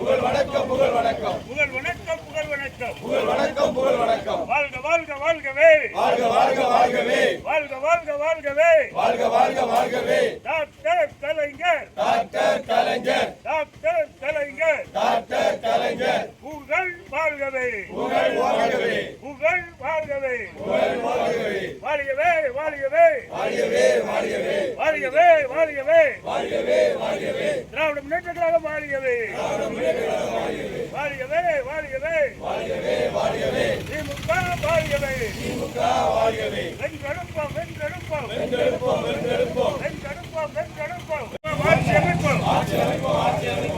புகழ் வணக்கம் புகழ் வணக்கம் புகழ் வணக்கம் புகழ் வணக்கம் புகழ் வணக்கம் புகழ் வணக்கம் வாழ்க வாழ்க வாழ்கவே வாழ்க வாழ்க வாழ்கவே வாழ்க வாழ்க வாழ்கவே வாழ்க வாழ்க வாழ்கவே டாக்டர் கலைஞர் டாக்டர் கலைஞர் டாக்டர் கலைஞர் டாக்டர் கலைஞர் புகழ் வாழ்கவே புகழ் வாழ்கவே புகழ் வாழ்கவே புகழ் வாழ்கவே வாழ்கவே வாழ்கவே வாழ்கவே வாழ்கவே வாழ்கவே வாழ்கவே வாழ்கவே வாழ்கவே திராவிட முன்னேற்ற கழகம் வாழ்கவே வாழ்கவே வாழ்கவே வாழ்கவே வாழ்கவே திமுக வாழ்கவே திமுக வாழ்கவே வென்றெடுப்போம் வென்றெடுப்போம் வென்றெடுப்போம் வென்றெடுப்போம் வென்றெடுப்போம் வென்றெடுப்போம் ஆட்சி அமைப்போம் ஆட்சி அமைப்போம் ஆட்சி அமைப்போம்